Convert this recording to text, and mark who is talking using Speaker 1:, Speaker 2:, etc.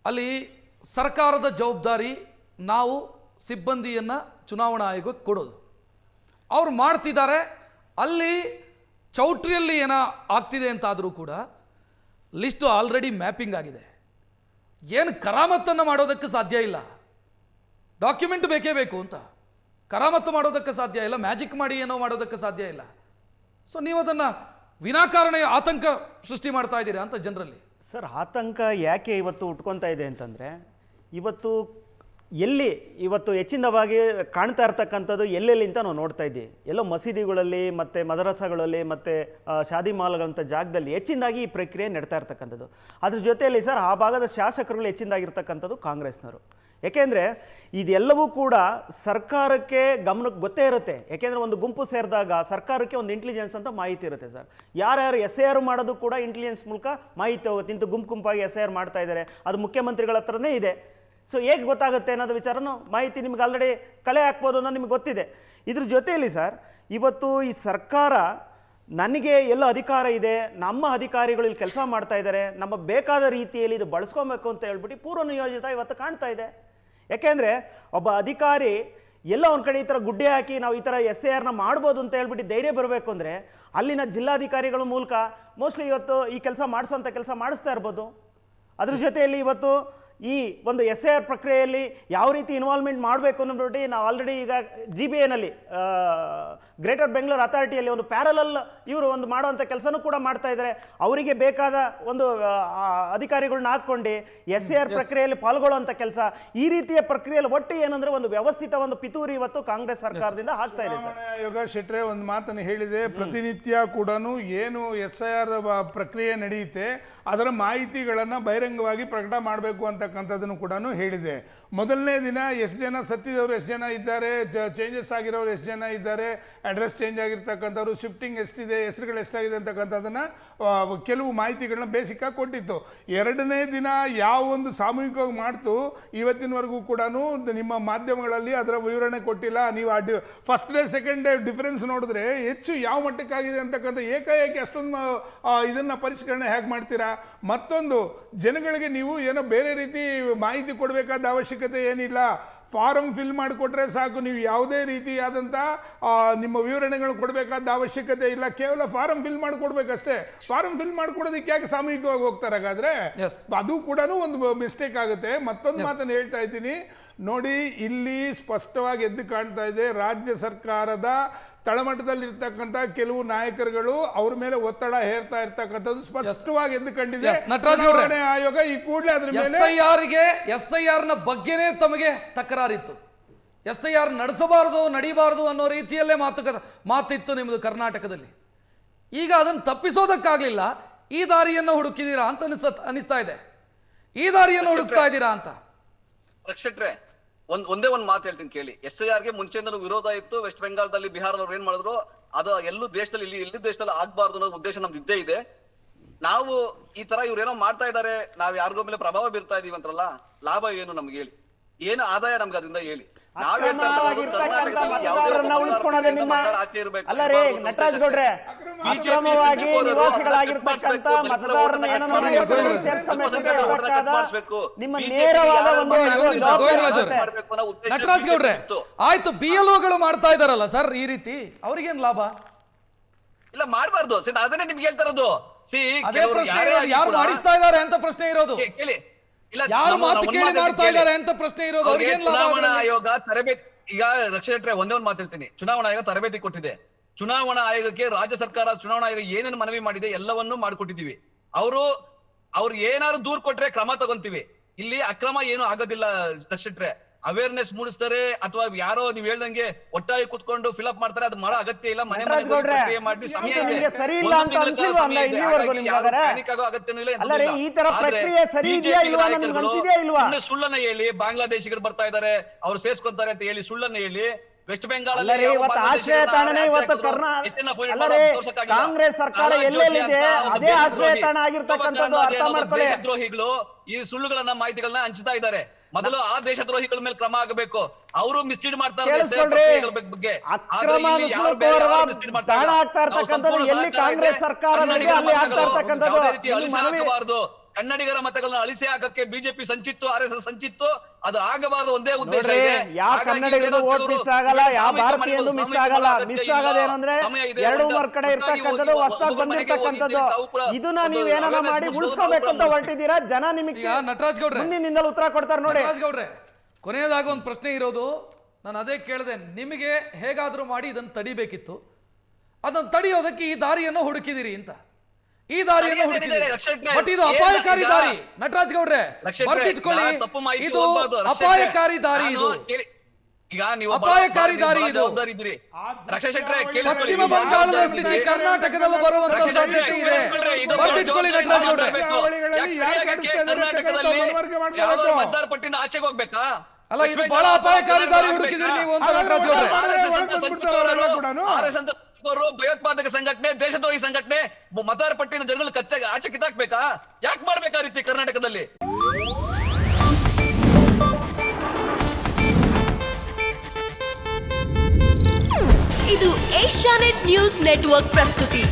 Speaker 1: ಅಲ್ಲಿ ಸರ್ಕಾರದ ಜವಾಬ್ದಾರಿ ನಾವು ಸಿಬ್ಬಂದಿಯನ್ನು ಚುನಾವಣಾ ಆಯೋಗಕ್ಕೆ ಕೊಡೋದು. ಅವ್ರು ಮಾಡ್ತಿದ್ದಾರೆ. ಅಲ್ಲಿ ಚೌಟ್ರಿಯಲ್ಲಿ ಏನೋ ಆಗ್ತಿದೆ ಅಂತಾದರೂ ಕೂಡ ಲಿಸ್ಟು ಆಲ್ರೆಡಿ ಮ್ಯಾಪಿಂಗ್ ಆಗಿದೆ. ಏನು ಕರಾಮತ್ತನ್ನು ಮಾಡೋದಕ್ಕೆ ಸಾಧ್ಯ ಇಲ್ಲ. ಡಾಕ್ಯುಮೆಂಟ್ ಬೇಕೇ ಬೇಕು ಅಂತ ಕರಾಮತ್ತು ಮಾಡೋದಕ್ಕೆ ಸಾಧ್ಯ ಇಲ್ಲ. ಮ್ಯಾಜಿಕ್ ಮಾಡಿ ಏನೋ ಮಾಡೋದಕ್ಕೆ ಸಾಧ್ಯ ಇಲ್ಲ. ಸೊ ನೀವು ಅದನ್ನು ವಿನಾಕಾರಣ ಆತಂಕ ಸೃಷ್ಟಿ ಮಾಡ್ತಾ ಇದ್ದೀರಾ ಅಂತ ಜನರಲ್ಲಿ.
Speaker 2: ಸರ್, ಆತಂಕ ಯಾಕೆ ಇವತ್ತು ಉಟ್ಕೊತಾ ಇದೆ ಅಂತಂದರೆ, ಇವತ್ತು ಹೆಚ್ಚಿನವಾಗಿ ಕಾಣ್ತಾ ಇರ್ತಕ್ಕಂಥದ್ದು ಎಲ್ಲೆಲ್ಲಿ ಅಂತ ನಾವು ನೋಡ್ತಾ ಇದ್ದೀವಿ. ಎಲ್ಲೋ ಮಸೀದಿಗಳಲ್ಲಿ ಮತ್ತು ಮದರಸಾಗಳಲ್ಲಿ ಮತ್ತು ಶಾದಿ ಮಾಲ್ಗಳಂಥ ಜಾಗದಲ್ಲಿ ಹೆಚ್ಚಿನದಾಗಿ ಈ ಪ್ರಕ್ರಿಯೆ ನಡ್ತಾ ಇರ್ತಕ್ಕಂಥದ್ದು. ಅದ್ರ ಜೊತೆಯಲ್ಲಿ ಸರ್, ಆ ಭಾಗದ ಶಾಸಕರುಗಳು ಹೆಚ್ಚಿನದಾಗಿರ್ತಕ್ಕಂಥದ್ದು ಕಾಂಗ್ರೆಸ್ನವರು. ಏಕೆಂದರೆ ಇದೆಲ್ಲವೂ ಕೂಡ ಸರ್ಕಾರಕ್ಕೆ ಗಮನಕ್ಕೆ ಗೊತ್ತೇ ಇರುತ್ತೆ. ಏಕೆಂದರೆ ಒಂದು ಗುಂಪು ಸೇರಿದಾಗ ಸರ್ಕಾರಕ್ಕೆ ಒಂದು ಇಂಟೆಲಿಜೆನ್ಸ್ ಅಂತ ಮಾಹಿತಿ ಇರುತ್ತೆ ಸರ್. ಯಾರ್ಯಾರು SIR ಮಾಡೋದು ಕೂಡ ಇಂಟೆಲಿಜೆನ್ಸ್ ಮೂಲಕ ಮಾಹಿತಿ ಹೋಗುತ್ತೆ. ಇಂಥ ಗುಂಪಾಗಿ SIR ಮಾಡ್ತಾ ಇದ್ದಾರೆ, ಅದು ಮುಖ್ಯಮಂತ್ರಿಗಳ ಹತ್ರನೇ ಇದೆ. ಸೊ ಹೇಗೆ ಗೊತ್ತಾಗುತ್ತೆ ಅನ್ನೋದು ವಿಚಾರನೂ ಮಾಹಿತಿ ನಿಮ್ಗೆ ಆಲ್ರೆಡಿ ಕಲೆ ಹಾಕ್ಬೋದು ಅನ್ನೋದು ನಿಮ್ಗೆ ಗೊತ್ತಿದೆ. ಇದ್ರ ಜೊತೆಯಲ್ಲಿ ಸರ್, ಇವತ್ತು ಈ ಸರ್ಕಾರ ನನಗೆ ಎಲ್ಲ ಅಧಿಕಾರ ಇದೆ, ನಮ್ಮ ಅಧಿಕಾರಿಗಳು ಇಲ್ಲಿ ಕೆಲಸ ಮಾಡ್ತಾ ಇದ್ದಾರೆ, ನಮ್ಮ ಬೇಕಾದ ರೀತಿಯಲ್ಲಿ ಇದು ಬಳಸ್ಕೊಬೇಕು ಅಂತ ಹೇಳ್ಬಿಟ್ಟು ಪೂರ್ವ ನಿಯೋಜಿತ ಇವತ್ತು ಕಾಣ್ತಾ ಇದೆ. ಯಾಕೆಂದರೆ ಒಬ್ಬ ಅಧಿಕಾರಿ ಎಲ್ಲ ಒಂದು ಕಡೆ ಈ ಥರ ಗುಡ್ಡೆ ಹಾಕಿ ನಾವು ಈ ಥರ SIRನ ಮಾಡ್ಬೋದು ಅಂತ ಹೇಳ್ಬಿಟ್ಟು ಧೈರ್ಯ ಬರಬೇಕು ಅಂದರೆ ಅಲ್ಲಿನ ಜಿಲ್ಲಾಧಿಕಾರಿಗಳ ಮೂಲಕ ಮೋಸ್ಟ್ಲಿ ಇವತ್ತು ಈ ಕೆಲಸ ಮಾಡಿಸೋಂಥ ಕೆಲಸ ಮಾಡಿಸ್ತಾ ಇರ್ಬೋದು. ಅದ್ರ ಜೊತೆಯಲ್ಲಿ ಇವತ್ತು ಈ ಒಂದು SIR ಪ್ರಕ್ರಿಯೆಯಲ್ಲಿ ಯಾವ ರೀತಿ ಇನ್ವಾಲ್ವ್ಮೆಂಟ್ ಮಾಡಬೇಕು ಅನ್ನೋದು ನಾವು ಆಲ್ರೆಡಿ ಈಗ GBAನಲ್ಲಿ ಗ್ರೇಟರ್ ಬೆಂಗಳೂರು ಅಥಾರಿಟಿಯಲ್ಲಿ ಒಂದು ಪ್ಯಾರಲಲ್ ಇವರು ಒಂದು ಮಾಡುವಂಥ ಕೆಲಸನೂ ಕೂಡ ಮಾಡ್ತಾ ಇದ್ದಾರೆ. ಅವರಿಗೆ ಬೇಕಾದ ಒಂದು ಅಧಿಕಾರಿಗಳನ್ನ ಹಾಕ್ಕೊಂಡು SIR ಪ್ರಕ್ರಿಯೆಯಲ್ಲಿ ಪಾಲ್ಗೊಳ್ಳುವಂಥ ಕೆಲಸ, ಈ ರೀತಿಯ ಪ್ರಕ್ರಿಯೆಯಲ್ಲಿ ಒಟ್ಟು ಏನಂದ್ರೆ ಒಂದು ವ್ಯವಸ್ಥಿತ ಒಂದು ಪಿತೂರಿ ಇವತ್ತು ಕಾಂಗ್ರೆಸ್ ಸರ್ಕಾರದಿಂದ ಆಗ್ತಾ ಇದೆ ಸರ್.
Speaker 3: ಆಯೋಗ ಶೆಟ್ರೆ ಒಂದು ಮಾತನ್ನು ಹೇಳಿದೆ, ಪ್ರತಿನಿತ್ಯ ಕೂಡ ಏನು SIR ಪ್ರಕ್ರಿಯೆ ನಡೆಯುತ್ತೆ ಅದರ ಮಾಹಿತಿಗಳನ್ನು ಬಹಿರಂಗವಾಗಿ ಪ್ರಕಟ ಮಾಡಬೇಕು ಅಂತಕ್ಕಂಥದ್ದನ್ನು ಕೂಡ ಹೇಳಿದೆ. ಮೊದಲನೇ ದಿನ ಎಷ್ಟು ಜನ ಸತ್ತಿದವರು ಎಷ್ಟು ಜನ ಇದ್ದಾರೆ, ಚೇಂಜಸ್ ಆಗಿರೋರು ಎಷ್ಟು ಜನ ಇದ್ದಾರೆ, ಅಡ್ರೆಸ್ ಚೇಂಜ್ ಆಗಿರ್ತಕ್ಕಂಥವ್ರು, ಶಿಫ್ಟಿಂಗ್ ಎಷ್ಟಿದೆ, ಹೆಸರುಗಳು ಎಷ್ಟಾಗಿದೆ ಅಂತಕ್ಕಂಥದ್ದನ್ನು ಕೆಲವು ಮಾಹಿತಿಗಳನ್ನ ಬೇಸಿಕ್ಕಾಗಿ ಕೊಟ್ಟಿತ್ತು. ಎರಡನೇ ದಿನ ಯಾವ ಒಂದು ಸಾಮೂಹಿಕವಾಗಿ ಮಾಡ್ತು ಇವತ್ತಿನವರೆಗೂ ಕೂಡ ನಿಮ್ಮ ಮಾಧ್ಯಮಗಳಲ್ಲಿ ಅದರ ವಿವರಣೆ ಕೊಟ್ಟಿಲ್ಲ. ನೀವು first day second day difference ನೋಡಿದ್ರೆ ಹೆಚ್ಚು ಯಾವ ಮಟ್ಟಕ್ಕಾಗಿದೆ ಅಂತಕ್ಕಂಥ ಏಕಾಏಕಿ ಅಷ್ಟೊಂದು ಇದನ್ನು ಪರಿಷ್ಕರಣೆ ಹೇಗೆ ಮಾಡ್ತೀರಾ? ಮತ್ತೊಂದು, ಜನಗಳಿಗೆ ನೀವು ಏನೋ ಬೇರೆ ರೀತಿ ಮಾಹಿತಿ ಕೊಡಬೇಕಾದ ಅವಶ್ಯಕತೆ ಏನಿಲ್ಲ. ಫಾರಂ ಫಿಲ್ ಮಾಡಿಕೊಟ್ರೆ ಸಾಕು. ನೀವು ಯಾವುದೇ ರೀತಿಯಾದಂಥ ನಿಮ್ಮ ವಿವರಣೆಗಳು ಕೊಡಬೇಕಾದ ಅವಶ್ಯಕತೆ ಇಲ್ಲ. ಕೇವಲ ಫಾರಂ ಫಿಲ್ ಮಾಡಿಕೊಡ್ಬೇಕಷ್ಟೇ. ಫಾರಂ ಫಿಲ್ ಮಾಡಿಕೊಡೋದಕ್ಕೆ ಯಾಕೆ ಸಾಮೂಹಿಕವಾಗಿ ಹೋಗ್ತಾರೆ? ಹಾಗಾದ್ರೆ ಅದು ಕೂಡ ಒಂದು ಮಿಸ್ಟೇಕ್ ಆಗುತ್ತೆ. ಮತ್ತೊಂದು ಮಾತನ್ನು ಹೇಳ್ತಾ ಇದ್ದೀನಿ ನೋಡಿ, ಇಲ್ಲಿ ಸ್ಪಷ್ಟವಾಗಿ ಎದ್ದು ಕಾಣ್ತಾ ಇದೆ, ರಾಜ್ಯ ಸರ್ಕಾರದ ತಳಮಟ್ಟದಲ್ಲಿರ್ತಕ್ಕಂಥ ಕೆಲವು ನಾಯಕರುಗಳು ಅವ್ರ ಮೇಲೆ ಒತ್ತಡ ಹೇರ್ತಾ ಇರ್ತಕ್ಕಂಥದ್ದು ಸ್ಪಷ್ಟವಾಗಿ ಎದ್ದು ಕಂಡಿದೆ. ಚುನಾವಣಾ ಆಯೋಗ ಈ ಕೂಡಲೇ ಅದ್ರ ಮೇಲೆ
Speaker 1: SIR ನ ಬಗ್ಗೆನೇ ತಮಗೆ ತಕರಾರಿತ್ತು. SIR ನಡೆಸಬಾರದು, ನಡೀಬಾರದು ಅನ್ನೋ ರೀತಿಯಲ್ಲೇ ಮಾತಿತ್ತು ನಿಮ್ಮದು ಕರ್ನಾಟಕದಲ್ಲಿ. ಈಗ ಅದನ್ನು ತಪ್ಪಿಸೋದಕ್ಕಾಗ್ಲಿಲ್ಲ, ಈ ದಾರಿಯನ್ನು ಹುಡುಕಿದೀರಾ ಅಂತ ಅನಿಸ್ತಾ ಇದೆ. ಈ ದಾರಿಯನ್ನು ಹುಡುಕ್ತಾ ಇದ್ದೀರಾ ಅಂತ.
Speaker 4: ರಕ್ಷಟ್ರೆ, ಒಂದೇ ಒಂದು ಮಾತು ಹೇಳ್ತೀನಿ ಕೇಳಿ. SIRಗೆ ಮುಂಚೆಯಿಂದಲೂ ವಿರೋಧ ಇತ್ತು. ವೆಸ್ಟ್ ಬೆಂಗಾಲದಲ್ಲಿ, ಬಿಹಾರದವ್ರು ಏನ್ ಮಾಡಿದ್ರು, ಅದು ಎಲ್ಲೂ ದೇಶದಲ್ಲಿ ಎಲ್ಲಿ ದೇಶದಲ್ಲಿ ಆಗ್ಬಾರ್ದು ಅನ್ನೋ ಉದ್ದೇಶ ನಮ್ದು ಇದ್ದೇ ಇದೆ. ನಾವು ಈ ತರ ಇವ್ರೇನೋ ಮಾಡ್ತಾ ಇದಾರೆ, ನಾವ್ ಯಾರಿಗೋ ಮೇಲೆ ಪ್ರಭಾವ ಬೀರ್ತಾ ಇದೀವಿ ಅಂತಾರಲ್ಲ, ಲಾಭ ಏನು ನಮ್ಗೆ ಹೇಳಿ? ಏನು ಆದಾಯ ನಮ್ಗೆ ಅದರಿಂದ ಹೇಳಿ?
Speaker 2: ನಟರಾಜ್ ಗೌಡ್ರೆ, ಅಕ್ರಮವಾಗಿ ನಿವಾಸಿಗಳಾಗಿರ್ತಕ್ಕಂಥ ಮತದಾರರನ್ನ ನಿಮ್ಮ ನೇರವಾದ ಒಂದು
Speaker 1: ನಟರಾಜ್ ಗೌಡ್ರೆ, ಆಯ್ತು BLOಗಳು ಮಾಡ್ತಾ ಇದಾರಲ್ಲ ಸರ್ ಈ ರೀತಿ, ಅವ್ರಿಗೇನ್ ಲಾಭ?
Speaker 4: ಇಲ್ಲ, ಮಾಡಬಾರ್ದು. ಅದನ್ನೇ ನಿಮ್ಗೆ ಹೇಳ್ತಾ ಇರೋದು.
Speaker 1: ಯಾರು ಮಾಡಿಸ್ತಾ ಇದಾರೆ ಅಂತ ಪ್ರಶ್ನೆ ಇರೋದು. ಯಾರು ಮಾತು ಕೇಳಿ ಮಾಡ್ತಾ ಇದ್ದಾರೆ ಅಂತ ಪ್ರಶ್ನೆ ಇರೋದು.
Speaker 4: ಚುನಾವಣಾ ಆಯೋಗ ತರಬೇತಿ, ಈಗ ರಕ್ಷಣೆ ಒಂದೇ ಒಂದು ಮಾತಾಡ್ತೀನಿ, ಚುನಾವಣಾ ಆಯೋಗ ತರಬೇತಿ ಕೊಟ್ಟಿದೆ. ಚುನಾವಣಾ ಆಯೋಗಕ್ಕೆ ರಾಜ್ಯ ಸರ್ಕಾರ, ಚುನಾವಣಾ ಆಯೋಗ ಏನೇನು ಮನವಿ ಮಾಡಿದೆ ಎಲ್ಲವನ್ನೂ ಮಾಡಿಕೊಟ್ಟಿದ್ದೀವಿ. ಅವ್ರು ಏನಾದ್ರು ದೂರ್ ಕೊಟ್ರೆ ಕ್ರಮ ತಗೊಂತೀವಿ. ಇಲ್ಲಿ ಅಕ್ರಮ ಏನು ಆಗೋದಿಲ್ಲ ರಕ್ಷಟ್ರೆ. ಅವೇರ್ನೆಸ್ ಮೂಡಿಸ್ತಾರೆ ಅಥವಾ ಯಾರೋ ನೀವ್ ಹೇಳ್ದಂಗೆ ಒಟ್ಟಾಗಿ ಕುತ್ಕೊಂಡು ಫಿಲ್ಅಪ್ ಮಾಡ್ತಾರೆ, ಅದು ಮಾಡೋ ಅಗತ್ಯ ಇಲ್ಲ. ಮನೆ ಮನೆ ಪ್ರಕ್ರಿಯೆ ಮಾಡಿ ಸಮಯ ಇದೆ,
Speaker 2: ಸರಿ ಇಲ್ಲ ಅಂತ ಅನ್ಸಿಲ್ವಾ ಇಲ್ಲಿವರೆಗೂ ನಿಮ್ಗಾದರೆ? ಈ ತರ ಪ್ರಕ್ರಿಯೆ ಸರಿ ಇದೆಯಾ ಇಲ್ವಾ ನಮ್ಗೆ ಅನ್ಸಿದೆಯಾ ಇಲ್ವಾ?
Speaker 4: ಸುಳ್ಳನ್ನ ಹೇಳಿ ಬಾಂಗ್ಲಾದೇಶಿಗರು ಬರ್ತಾ ಇದ್ದಾರೆ, ಅವ್ರು ಸೇರ್ಸ್ಕೊಂತಾರೆ ಅಂತ ಹೇಳಿ ಸುಳ್ಳನ್ನ ಹೇಳಿ ವೆಸ್ಟ್ ಬೆಂಗಾಲ್
Speaker 2: ಇವತ್ತು ಆಶ್ರಯ ತಾಣನೇ ಇವತ್ತು ಕಾಂಗ್ರೆಸ್ ಸರ್ಕಾರ ಎಲ್ಲೆಲ್ಲಿದೆ ಅದೇ ಆಶ್ರಯ ತಾಣ ಆಗಿರ್ತಕ್ಕಂಥದ್ದು ಅರ್ಥ ಮಾಡ್ಕೊಳ್ಳಿ.
Speaker 4: ದೇಶದ್ರೋಹಿಗಳು ಈ ಸುಳ್ಳುಗಳನ್ನ ಮಾಹಿತಿಗಳನ್ನ ಹಂಚ್ತಾ ಇದ್ದಾರೆ. ಮೊದಲು ಆ ದೇಶದ್ರೋಹಿಗಳ ಮೇಲೆ ಕ್ರಮ ಆಗಬೇಕು. ಅವರು ಮಿಸ್ಲೀಡ್ ಮಾಡ್ತಾರೆ ಬಗ್ಗೆ.
Speaker 2: ತಾಣ ಆಗ್ತಾ ಇರ್ತಕ್ಕಂಥದ್ದು ಎಲ್ಲಿ ಕಾಂಗ್ರೆಸ್ ಸರ್ಕಾರ ಆಗ್ತಾ ಇರ್ತಕ್ಕಂಥದ್ದು
Speaker 4: ಕನ್ನಡಿಗರ ಮತಗಳನ್ನ ಅಳಿಸಿ ಹಾಕಕ್ಕೆ ಬಿಜೆಪಿ ಸಂಚಿತ್ತು, RSS ಸಂಚಿತ್ತು. ಅದು ಆಗಬಾರದು, ಒಂದೇ ಉದ್ದೇಶ
Speaker 2: ನೋಡ್ರಿ,
Speaker 4: ಇದೆ.
Speaker 2: ಯಾವ
Speaker 4: ಹಾಗಾಗಿ
Speaker 2: ಕನ್ನಡಿಗರಿಗೂ
Speaker 4: ಇವತ್ತು
Speaker 2: ವೋಟ್
Speaker 4: ಇವರು
Speaker 2: ಮಿಸ್ ಆಗಲ್ಲ, ಯಾವ
Speaker 4: ಸಾಮೂಹಿಕ
Speaker 2: ಭಾರತೀಯನೂ
Speaker 4: ಮನೆಗಳು,
Speaker 2: ಮಿಸ್
Speaker 4: ಸಾಮೂಹಿಕ
Speaker 2: ಆಗಲ್ಲ.
Speaker 4: ಮನೆ
Speaker 2: ಮಿಸ್
Speaker 4: ಅಗತ್ಯ
Speaker 2: ಆಗೋದೇನಂದ್ರೆ
Speaker 4: ಸಮಯ ಇದೆ.
Speaker 2: ಎರಡು
Speaker 4: ಒಂದು
Speaker 2: ಕಡೆ ಇರ್ತಕ್ಕಂಥದ್ದು
Speaker 4: ಒಬ್ಬ
Speaker 2: ಹೊಸದಾಗಿ
Speaker 4: ಮನೆಗೆ
Speaker 2: ಬಂದಿರ್ತಕ್ಕಂಥದ್ದು.
Speaker 4: ಹೋಗಿ ತಾವು ಕೂಡ
Speaker 2: ಇದನ್ನ
Speaker 4: ಒಂದು
Speaker 2: ನೀವ್ ಏನಾನ
Speaker 4: awareness
Speaker 2: ಮಾಡಿ
Speaker 4: ಮೂಡಿಸೋದು
Speaker 2: ಉಳಿಸ್ಕೋಬೇಕು ಅಂತ
Speaker 4: ನಾವು
Speaker 2: ಹೊರಟಿದ್ದೀರಾ. ಜನ ನಿಮಗೆ
Speaker 1: ಈಗ ನಟರಾಜ್ ಗೌಡ್ರೆ,
Speaker 2: ಮುಂದಿನಿಂದಲೂ ಉತ್ತರ ಕೊಡ್ತಾರೆ ನೋಡಿ.
Speaker 1: ನಟರಾಜ್ ಗೌಡ್ರೆ, ಕೊನೆಯದಾಗ ಒಂದು ಪ್ರಶ್ನೆ ಇರೋದು, ನಾನು ಅದೇ ಕೇಳಿದೆ, ನಿಮಗೆ ಹೇಗಾದ್ರೂ ಮಾಡಿ ಇದನ್ನು ತಡಿಬೇಕಿತ್ತು, ಅದನ್ನು ತಡೆಯೋದಕ್ಕೆ ಈ ದಾರಿಯನ್ನು ಹುಡುಕಿದಿರಿ ಅಂತ. ಈ ದಾರಿಯನ್ನು ಹುಡುಕಿದಿರಿ, ಬಟ್ ಇದು ಅಪಾಯಕಾರಿ ದಾರಿ. ನಟರಾಜ್ ಗೌಡ್ರೆ ಬರ್ತಿಟ್ಕೊಳ್ಳಿ, ಇದು ಅಪಾಯಕಾರಿ ದಾರಿ. ಇದು
Speaker 4: ಈಗ ನೀವು
Speaker 1: ಅಪಾಯಕಾರಿ ದಾರಿ. ಇದು
Speaker 4: ಜವಾಬ್ದಾರಿ ಇದ್ರಿ. ರಕ್ಷಾ ಶೆಟ್ರೆ,
Speaker 1: ಪಶ್ಚಿಮ ಬಂಗಾಳದ ಸ್ಥಿತಿ ಕರ್ನಾಟಕದಲ್ಲೂ ಬರುವಂತ ಸಾಧ್ಯತೆ ಇದೆ. ಬರ್ತಿಟ್ಕೊಳ್ಳಿ ನಟರಾಜ್ ಗೌಡ್ರೆ.
Speaker 4: ಯಾವ್ದೋ ಮತದಾರ ಪಟ್ಟಿಯಿಂದ ಆಚೆಗೆ ಹೋಗ್ಬೇಕಾ?
Speaker 1: ಅಲ್ಲ, ಇದು ಬಹಳ ಅಪಾಯಕಾರಿ ದಾರಿ ಹುಡುಕಿದಿರಿ ನೀವು ಅಂತ ನಟರಾಜ್ ಗೌಡ್ರೆ.
Speaker 4: RSS ಅಂತ ಭಯೋತ್ಪಾದಕ ಸಂಘಟನೆ, ದೇಶದ್ರೋಹಿ ಸಂಘಟನೆ, ಮತದಾರ ಪಟ್ಟಿನ ಜನಗಳು ಆಚೆ ಕಿತ್ತಾಕ್ಬೇಕಾ? ಯಾಕೆ ಮಾಡ್ಬೇಕಾ ರೀತಿ ಕರ್ನಾಟಕದಲ್ಲಿ?
Speaker 5: ಇದು ಏಷ್ಯಾನೆಟ್ ನ್ಯೂಸ್ ನೆಟ್ವರ್ಕ್ ಪ್ರಸ್ತುತಿ.